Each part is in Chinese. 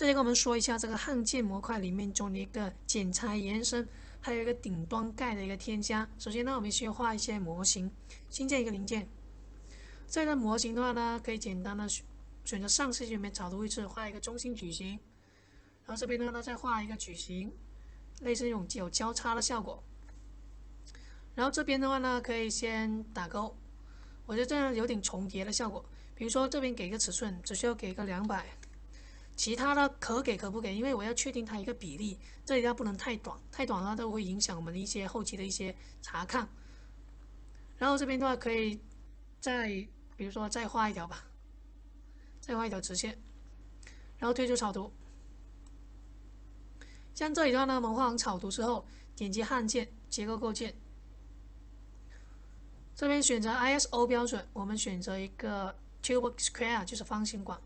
这里跟我们说一下这个焊接模块里面中的一个剪裁延伸，还有一个顶端盖的一个添加。首先呢，我们需要画一些模型，新建一个零件。这个模型的话呢，可以简单的选择上视界面草图位置画一个中心矩形，然后这边呢再画一个矩形，类似这种有交叉的效果。然后这边的话呢，可以先打勾，我觉得这样有点重叠的效果。比如说这边给个尺寸，只需要给个200。其他的可给可不给，因为我要确定它一个比例，这里它不能太短，太短的话都会影响我们的一些后期的一些查看。然后这边的话可以再比如说再画一条吧，再画一条直线，然后退出草图。像这里的话呢，我们画完草图之后，点击焊件结构构件，这边选择 ISO 标准，我们选择一个 Tube Square 就是方形管。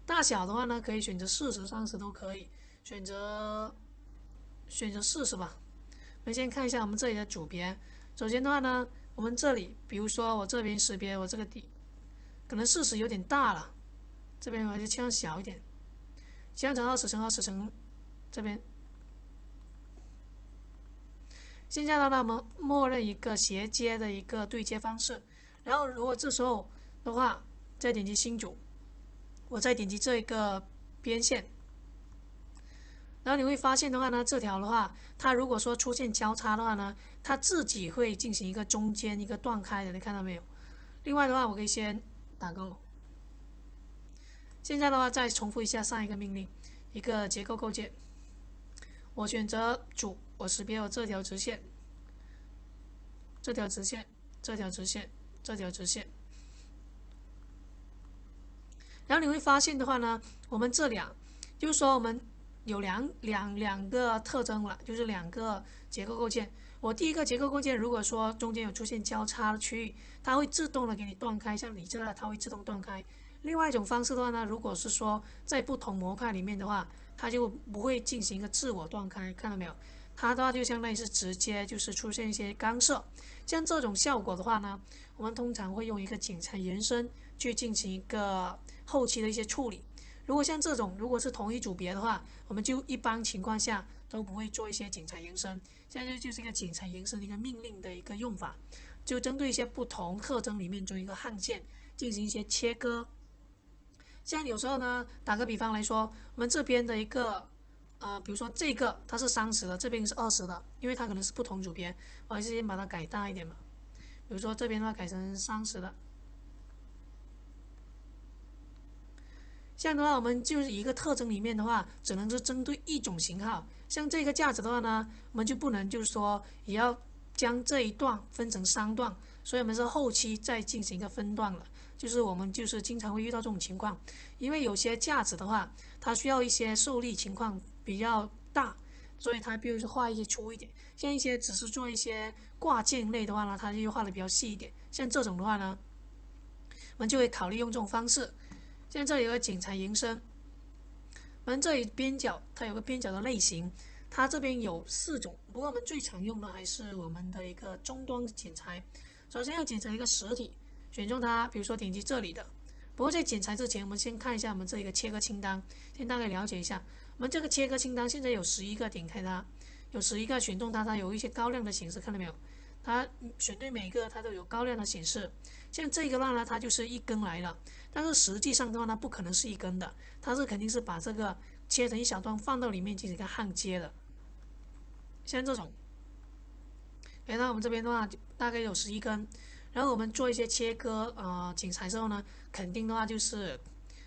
大小的话呢，可以选择40、30都可以，选择40吧。我们先看一下我们这里的组别。首先的话呢，我们这里，比如说我这边识别我这个底，可能40有点大了，这边我就切换小一点，切换成20×20乘这边。现在的话，我们默认一个斜接的一个对接方式。然后如果这时候的话，再点击新组。我再点击这一个边线，然后你会发现的话呢，这条的话，它如果说出现交叉的话呢，它自己会进行一个中间一个断开的，你看到没有？另外的话，我可以先打勾。现在的话，再重复一下上一个命令，一个结构构件，我选择主，我识别我这条直线，这条直线，这条直线，这条直线。然后你会发现的话呢，我们这两，就是说我们有两个特征了，就是2个结构构件。我第一个结构构件，如果说中间有出现交叉的区域，它会自动的给你断开，像你这个它会自动断开。另外一种方式的话呢，如果是说在不同模块里面的话，它就不会进行一个自我断开，看到没有？它的话就相当于是直接就是出现一些干涉，像这种效果的话呢，我们通常会用一个剪裁延伸去进行一个后期的一些处理。如果像这种，如果是同一组别的话，我们就一般情况下都不会做一些剪裁延伸。现在就是一个剪裁延伸的一个命令的一个用法，就针对一些不同特征里面做一个焊件进行一些切割。像有时候呢，打个比方来说，我们这边的一个比如说这个它是30的，这边是20的，因为它可能是不同组别，我还是先把它改大一点吧。比如说这边的话改成30的。这样的话，我们就是一个特征里面的话，只能是针对一种型号。像这个架子的话呢，我们就不能就是说也要将这一段分成3段，所以我们是后期再进行一个分段了。就是我们就是经常会遇到这种情况，因为有些架子的话，它需要一些受力情况比较大，所以它必须是画一些粗一点。像一些只是做一些挂件类的话呢，它就画的比较细一点。像这种的话呢，我们就会考虑用这种方式。像这里有个剪裁延伸，我们这里边角它有个边角的类型，它这边有4种，不过我们最常用的还是我们的一个终端剪裁。首先要剪成一个实体，选中它，比如说点击这里的。不过在剪裁之前，我们先看一下我们这一个切割清单，先大概了解一下。我们这个切割清单现在有11个，点开它，有11个，选中它，它有一些高亮的显示，看到没有？它选对每个它都有高亮的显示。像这个的话呢，它就是1根来了，但是实际上的话呢，不可能是1根的，它是肯定是把这个切成一小段放到里面进行一个焊接的。像这种，那我们这边的话大概有11根，然后我们做一些切割剪裁之后呢，肯定的话就是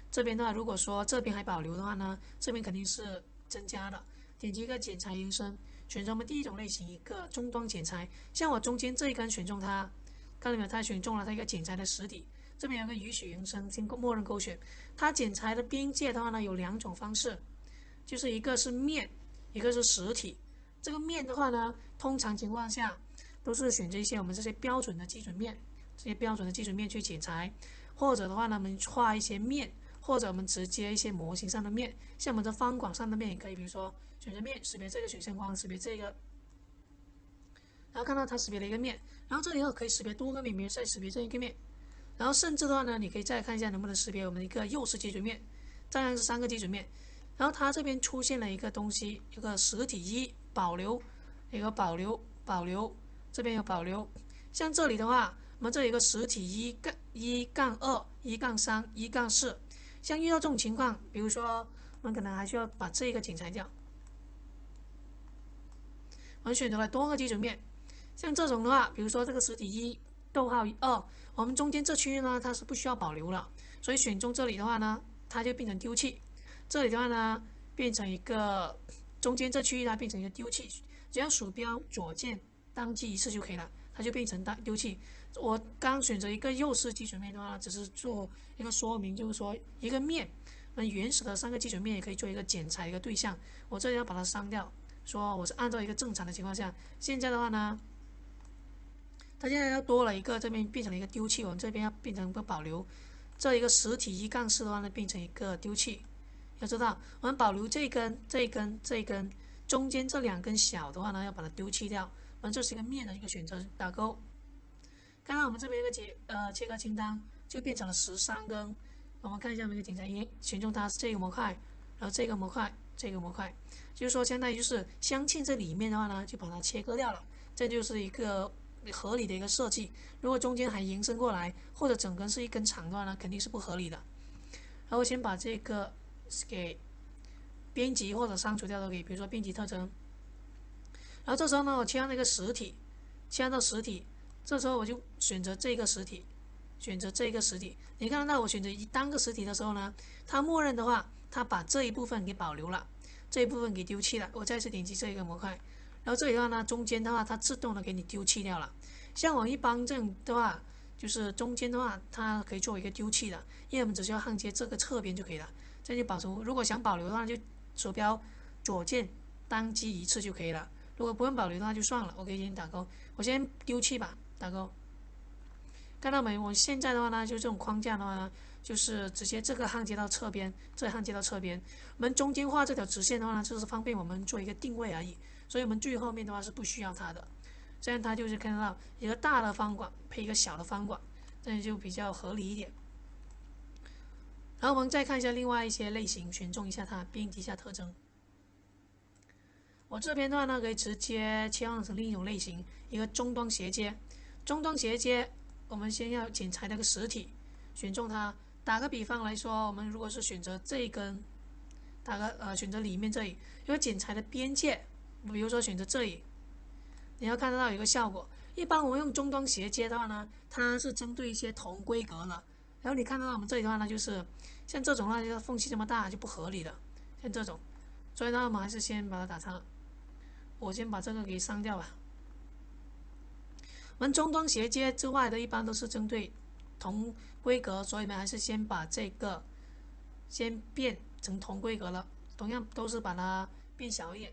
这边的话，如果说这边还保留的话呢，这边肯定是增加的。点击一个剪裁延伸，选择我们第一种类型一个终端剪裁，像我中间这一根选中它，看到没有？它选中了它一个剪裁的实体。这边有个允许延伸，先默认勾选。它剪裁的边界的话呢，有2种方式，就是一个是面，一个是实体。这个面的话呢，通常情况下都是选择一些我们这些标准的基准面，这些标准的基准面去剪裁，或者的话呢，我们画一些面，或者我们直接一些模型上的面，像我们的方管上的面也可以，比如说选择面，识别这个选项框，识别这个，然后看到它识别了一个面，然后这里可以识别多个面，比如再识别这一个面，然后甚至的话呢，你可以再看一下能不能识别我们的一个右式基准面，这样是3个基准面。然后它这边出现了一个东西，一个实体一保留，一个保留，这边有保留。像这里的话，我们这有一个实体1-2、1-3、1-4。像遇到这种情况，比如说我们可能还需要把这个剪裁掉。我们选择了多个基准面，像这种的话，比如说这个实体1:2，我们中间这区域呢它是不需要保留了，所以选中这里的话呢，它就变成丢弃。这里的话呢，变成一个中间这区域它变成一个丢弃，只要鼠标左键当击一次就可以了，它就变成丢弃。我刚选择一个右式基准面的话，只是做一个说明，就是说一个面，原始的3个基准面也可以做一个剪裁一个对象。我这里要把它删掉，说我是按照一个正常的情况下。现在的话呢，它现在要多了一个，这边变成了一个丢弃，我们这边要变成一个保留。这一个实体1-4的话呢，变成一个丢弃。要知道，我们保留这一根、这一根、这一根，中间这2根小的话呢，要把它丢弃掉。我们这是一个面的一个选择，打勾。刚刚我们这边一个切割清单就变成了13根。我们看一下每个检查一，选中它是这个模块，然后这个模块，这个模块，就是说相当于就是镶嵌这里面的话呢，就把它切割掉了。这就是一个合理的一个设计。如果中间还延伸过来，或者整根是一根长的话呢，肯定是不合理的。然后我先把这个给编辑或者删除掉都可以，比如说编辑特征。然后这时候呢，我切换那个实体，切换到实体，这时候我就选择这个实体，选择这个实体。你看到我选择单个实体的时候呢，它默认的话，它把这一部分给保留了，这一部分给丢弃了。我再次点击这一个模块，然后这里的话呢，中间的话它自动的给你丢弃掉了。像我一般这样的话，就是中间的话，它可以做一个丢弃的，因为我们只需要焊接这个侧边就可以了。这就保留。如果想保留的话，就鼠标左键单击一次就可以了。如果不用保留的话就算了，我可以先打勾。我先丢弃吧，打勾。看到没？我现在的话呢，就这种框架的话呢，就是直接这个焊接到侧边，这焊接到侧边。我们中间画这条直线的话呢，就是方便我们做一个定位而已。所以我们最后面的话是不需要它的。这样它就是看得到一个大的方管配一个小的方管，这样就比较合理一点。然后我们再看一下另外一些类型，选中一下它，编辑一下特征。我这边的话呢，可以直接切换成另一种类型，一个终端衔接。终端衔接，我们先要剪裁那个实体，选中它。打个比方来说，我们如果是选择这一根，选择里面这里，因为剪裁的边界，比如说选择这里，你要看得到有一个效果。一般我们用终端衔接的话呢，它是针对一些同规格的。然后你看到我们这里的话呢，就是像这种的话，就是缝隙这么大就不合理的，像这种。所以呢，我们还是先把它打叉。我先把这个给删掉吧。我们终端衔接之外的，一般都是针对同规格，所以我们还是先把这个先变成同规格了。同样都是把它变小一点，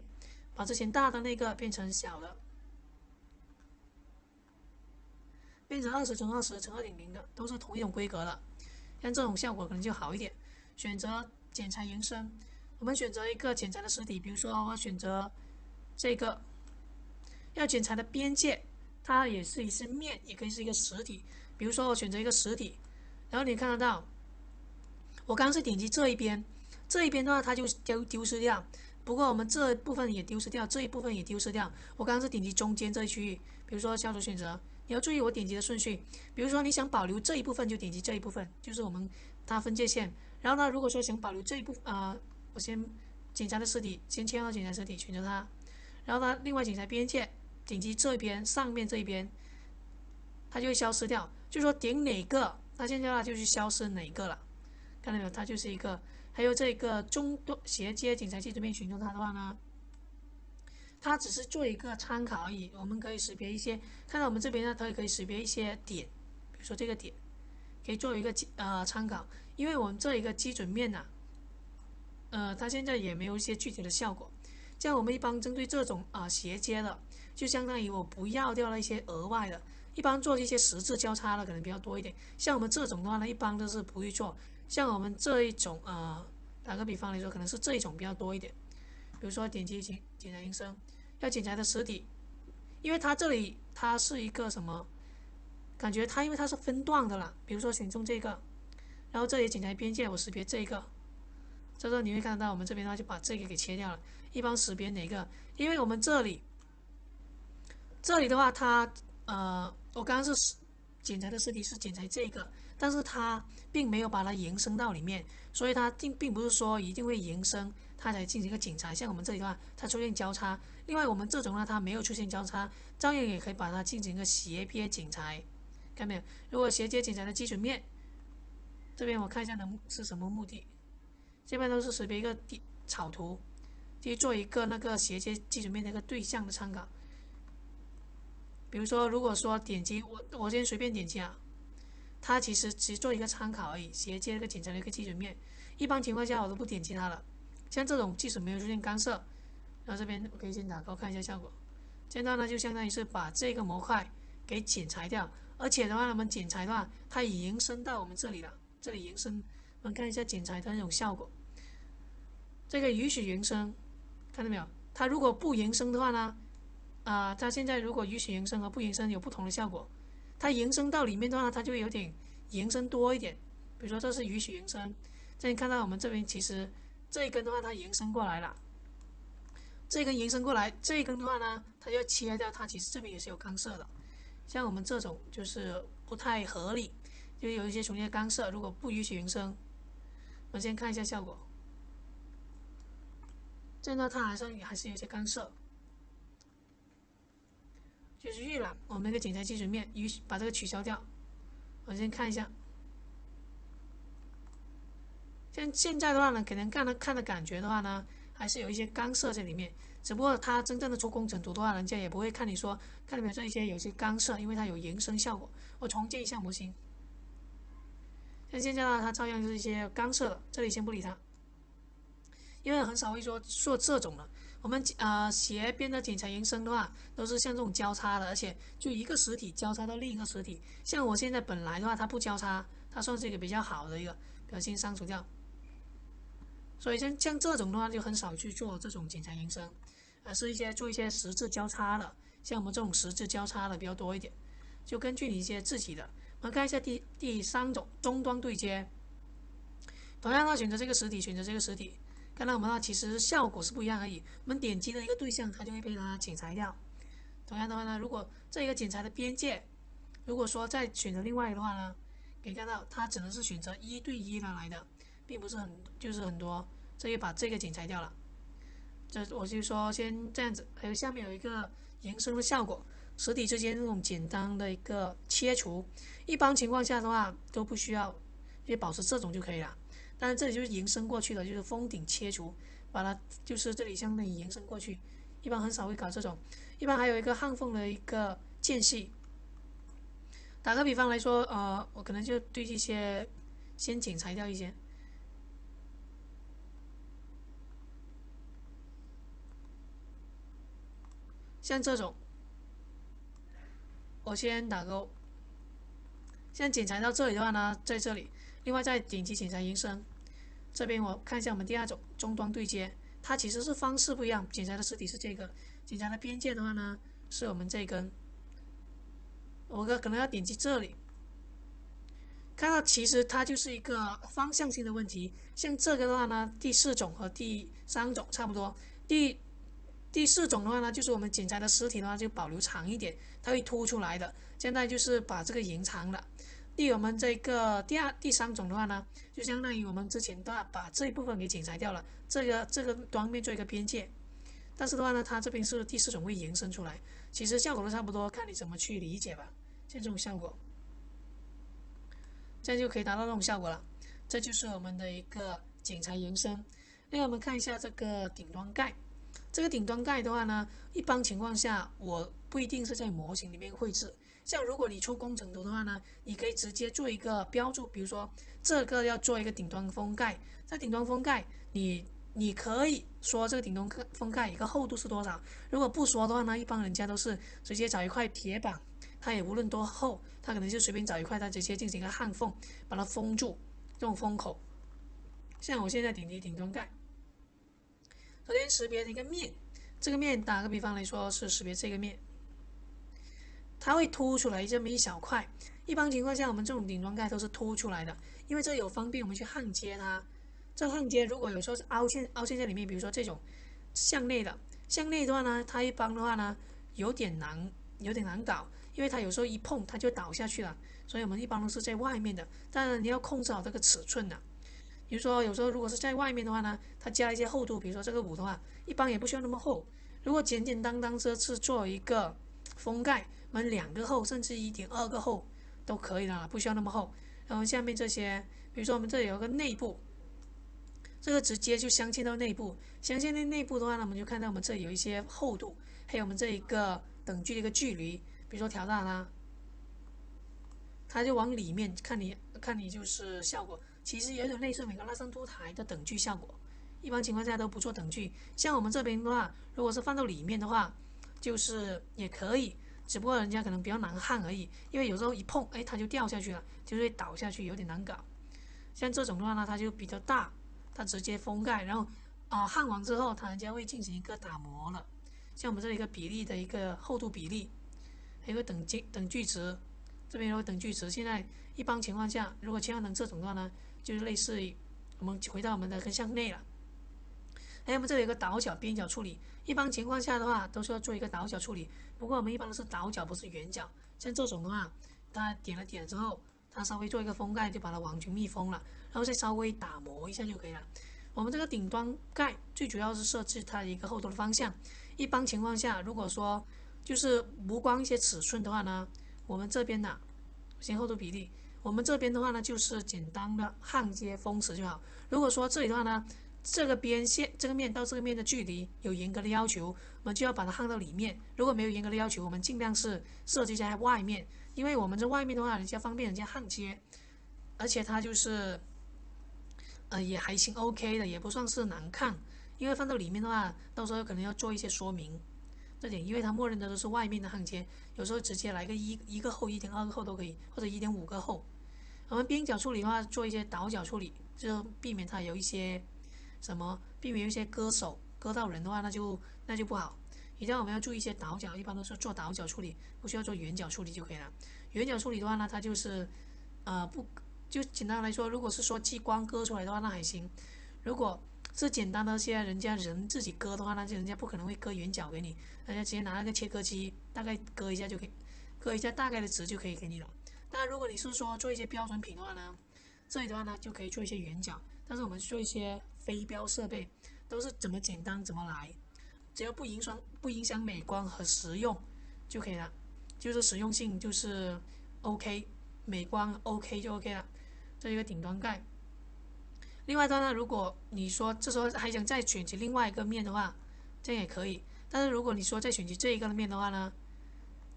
把之前大的那个变成小的，变成20×20×2.0的，都是同一种规格的。像这种效果可能就好一点。选择剪裁延伸，我们选择一个剪裁的实体，比如说我选择这个要剪裁的边界，它也是面，也可以是一个实体。比如说我选择一个实体，然后你看得到，我刚是点击这一边，这一边的话它就丢失掉。不过我们这一部分也丢失掉，这一部分也丢失掉。我刚刚是点击中间这一区域，比如说消除选择，你要注意我点击的顺序。比如说你想保留这一部分，就点击这一部分，就是我们它分界线。然后呢，如果说想保留这一部分，我先剪裁的实体，先切换到剪裁实体，选择它。然后呢，另外剪裁边界，点击这边上面这一边，它就会消失掉。就是说点哪个，它现在的话就是消失哪个了。看到没有？它就是一个。还有这个终端衔接剪裁基准面，选中它的话呢，它只是做一个参考而已。我们可以识别一些，看到我们这边呢，它也可以识别一些点，比如说这个点，可以作为一个参考。因为我们这一个基准面呢、它现在也没有一些具体的效果。这样我们一般针对这种衔接的，就相当于我不要掉了一些额外的，一般做一些十字交叉的可能比较多一点。像我们这种的话呢，一般都是不会做。像我们这一种打个比方来说，可能是这一种比较多一点。比如说点击剪裁延伸，要剪裁的实体，因为它这里它是一个什么？感觉它因为它是分段的啦。比如说选中这个，然后这里剪裁边界我识别这个，这时候你会看到我们这边的话就把这个给切掉了。一般识别哪个？因为我们这里的话，它我刚刚是检查的尸体是检查这个，但是它并没有把它延伸到里面，所以它并不是说一定会延伸它才进行一个检查。像我们这里的话，它出现交叉，另外我们这种呢它没有出现交叉，照样也可以把它进行一个斜边检查，看到没有？如果斜边检查的基准面，这边我看一下能是什么目的，这边都是识别一个草图，去做一个那个斜接基准面的一个对象的参考。比如说，如果说点击我先随便点击啊，它其实只做一个参考而已，斜接一个检查的一个基准面。一般情况下我都不点击它了。像这种即使没有出现干涉，然后这边我可以先打勾看一下效果。现在呢就相当于是把这个模块给剪裁掉，而且的话，我们剪裁的话，它已延伸到我们这里了，这里延伸，我们看一下剪裁的那种效果。这个允许延伸，看到没有？它如果不延伸的话呢？它现在如果允许延伸和不延伸有不同的效果。它延伸到里面的话，它就会有点延伸多一点。比如说这是允许延伸，这里看到我们这边其实这一根的话它延伸过来了，这一根延伸过来，这一根的话呢，它就切掉，它其实这边也是有干涉的。像我们这种就是不太合理，就有一些重叠干涉。如果不允许延伸，我们先看一下效果。这呢它还是有一些干涉。就是预览我们那个检查基准面，把这个取消掉。我先看一下，现在的话呢，可能看的感觉的话呢，还是有一些干涉在里面。只不过它真正的出工程图的话，人家也不会看你说看里面这一些有些干涉，因为它有延伸效果。我重建一下模型，像现在呢，它照样是一些干涉的，这里先不理它，因为很少会说做这种的。我们斜边的检查延伸的话，都是像这种交叉的，而且就一个实体交叉到另一个实体。像我现在本来的话，它不交叉，它算是一个比较好的一个，表现删除掉。所以像这种的话，就很少去做这种检查延伸，而是做一些十字交叉的，像我们这种十字交叉的比较多一点。就根据你一些自己的，我们看一下第三种终端对接，同样的选择这个实体，选择这个实体。看到我们其实效果是不一样而已。我们点击的一个对象，它就会被它剪裁掉。同样的话呢，如果这一个剪裁的边界，如果说再选择另外的话呢，可以看到它只能是选择1对1的来的，并不是很多。这就把这个剪裁掉了。这我就说先这样子，还有下面有一个延伸的效果，实体之间这种简单的一个切除，一般情况下的话都不需要，就保持这种就可以了。但是这里就是延伸过去的，就是封顶切除，把它就是这里相当于延伸过去，一般很少会搞这种。一般还有一个焊缝的一个间隙。打个比方来说，我可能就对一些先剪裁掉一些，像这种，我先打勾。现在剪裁到这里的话呢，在这里，另外再点击剪裁延伸。这边我看一下我们第二种终端对接，它其实是方式不一样，检查的实体是这个，检查的边界的话呢，是我们这根。我可能要点击这里，看到其实它就是一个方向性的问题。像这个的话呢，第4种和第3种差不多。第4种的话呢，就是我们检查的实体的话就保留长一点，它会凸出来的。现在就是把这个延长了。我们这个第3种的话呢，就相当于我们之前的把这一部分给剪裁掉了，这个端面做一个边界。但是的话呢，它这边是第4种会延伸出来，其实效果都差不多，看你怎么去理解吧。像这种效果，这样就可以达到这种效果了。这就是我们的一个剪裁延伸。另外我们看一下这个顶端盖，这个顶端盖的话呢，一般情况下我不一定是在模型里面绘制。像如果你出工程图的话呢，你可以直接做一个标注，比如说这个要做一个顶端封盖，在顶端封盖你可以说这个顶端封盖一个厚度是多少。如果不说的话呢，一般人家都是直接找一块铁板，它也无论多厚，它可能就随便找一块，它直接进行一个焊缝，把它封住，这种封口。像我现在点击顶端盖，首先识别的一个面，这个面打个比方来说是识别这个面，它会凸出来这么一小块。一般情况下，我们这种顶端盖都是凸出来的，因为这有方便我们去焊接它。这个焊接如果有时候是凹陷在里面，比如说这种向内的话呢，它一般的话呢有点难搞，因为它有时候一碰它就倒下去了，所以我们一般都是在外面的。当然你要控制好这个尺寸的，比如说有时候如果是在外面的话呢，它加一些厚度，比如说这个5的话，一般也不需要那么厚。如果简简单单这次做一个封盖，我们2个厚甚至1.2个厚都可以了，不需要那么厚。然后下面这些，比如说我们这里有个内部，这个直接就镶嵌到内部，镶嵌在内部的话呢，我们就看到我们这里有一些厚度，还有我们这一个等距的一个距离，比如说调大它，它就往里面看你就是效果，其实有点类似美国拉伸凸台的等距效果。一般情况下都不做等距，像我们这边的话，如果是放到里面的话，就是也可以，只不过人家可能比较难焊而已，因为有时候一碰，哎，它就掉下去了，就会倒下去，有点难搞。像这种的话呢，它就比较大，它直接封盖，然后焊完之后，它人家会进行一个打磨了。像我们这里一个比例的一个厚度比例，还有个等距值，这边有个等距值。现在一般情况下，如果切换成这种的话呢，就是类似于我们回到我们的跟向内了。还有我们这里有个倒角边角处理，一般情况下的话都是要做一个倒角处理，不过我们一般都是倒角，不是圆角。像这种的话，它点了之后，它稍微做一个封盖，就把它完全密封了，然后再稍微打磨一下就可以了。我们这个顶端盖最主要是设置它的一个厚度的方向。一般情况下，如果说就是无关一些尺寸的话呢，我们这边的先厚度比例，我们这边的话呢就是简单的焊接封死就好。如果说这里的话呢，这个边线这个面到这个面的距离有严格的要求，我们就要把它焊到里面。如果没有严格的要求，我们尽量是设计在外面，因为我们这外面的话，人家方便人家焊接，而且它就是也还行 OK 的，也不算是难看。因为放到里面的话，到时候可能要做一些说明，这点因为它默认的都是外面的焊接，有时候直接来个一个厚1.2个厚都可以，或者1.5个厚。我们边角处理的话，做一些倒角处理，就避免它有一些避免一些割到人的话，那就不好。一旦我们要注意一些倒角，一般都是做倒角处理，不需要做圆角处理就可以了。圆角处理的话呢，它就是不就简单来说，如果是说激光割出来的话，那还行。如果是简单的些人家人自己割的话，那就人家不可能会割圆角给你，人家直接拿那个切割机大概割一下就可以，割一下大概的值就可以给你了。当然，如果你是说做一些标准品的话呢，这里的话呢就可以做一些圆角，但是我们做一些非标设备，都是怎么简单怎么来，只要不影响美观和实用就可以了，就是实用性就是 OK， 美观 OK 就 OK 了。这一个顶端盖。另外呢，如果你说这时候还想再选择另外一个面的话，这样也可以。但是如果你说再选择这一个面的话呢，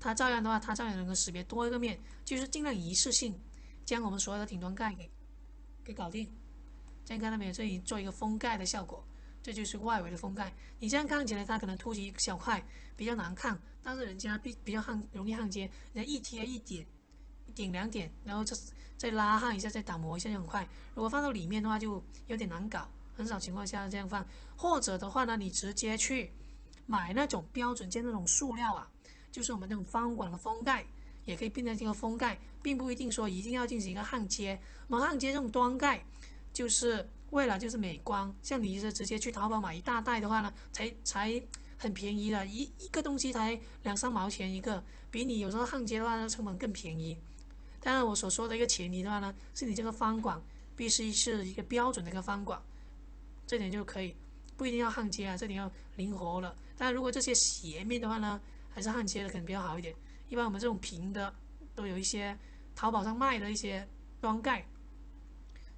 它照样能够识别多一个面，就是尽量一次性将我们所有的顶端盖给搞定。这样看到没有？这里做一个封盖的效果，这就是外围的封盖。你这样看起来它可能凸起一小块，比较难看，但是人家比较容易焊接，人家一贴一点2点，然后再拉焊一下，再打磨一下就很快。如果放到里面的话就有点难搞，很少情况下这样放。或者的话呢，你直接去买那种标准件那种塑料啊，就是我们那种方管的封盖，也可以变成这个封盖，并不一定说一定要进行一个焊接。我们焊接这种端盖，就是为了就是美观。像你是直接去淘宝买一大袋的话呢，才很便宜的，一个东西才2-3毛钱一个，比你有时候焊接的话呢成本更便宜。当然我所说的一个前提的话呢，是你这个方管必须是一个标准的一个方管，这点就可以，不一定要焊接啊，这点要灵活了。但如果这些斜面的话呢，还是焊接的可能比较好一点。一般我们这种平的都有一些淘宝上卖的一些端盖，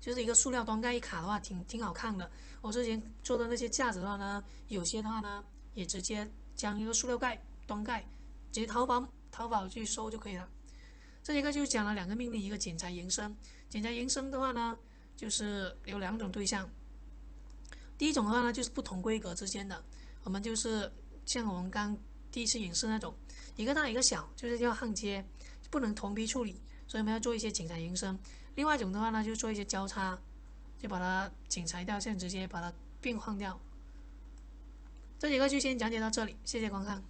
就是一个塑料端盖一卡的话挺好看的。我之前做的那些架子的话呢，有些的话呢也直接将一个塑料端盖直接淘宝去搜就可以了。这一个就讲了2个命令，一个剪裁延伸。剪裁延伸的话呢，就是有2种对象。第一种的话呢，就是不同规格之间的，我们就是像我们刚第一次演示那种，一个大一个小，就是要焊接，不能同批处理，所以我们要做一些剪裁延伸。另外一种的话呢，就做一些交叉，就把它剪裁掉，现在直接把它变换掉。这几个就先讲解到这里，谢谢观看。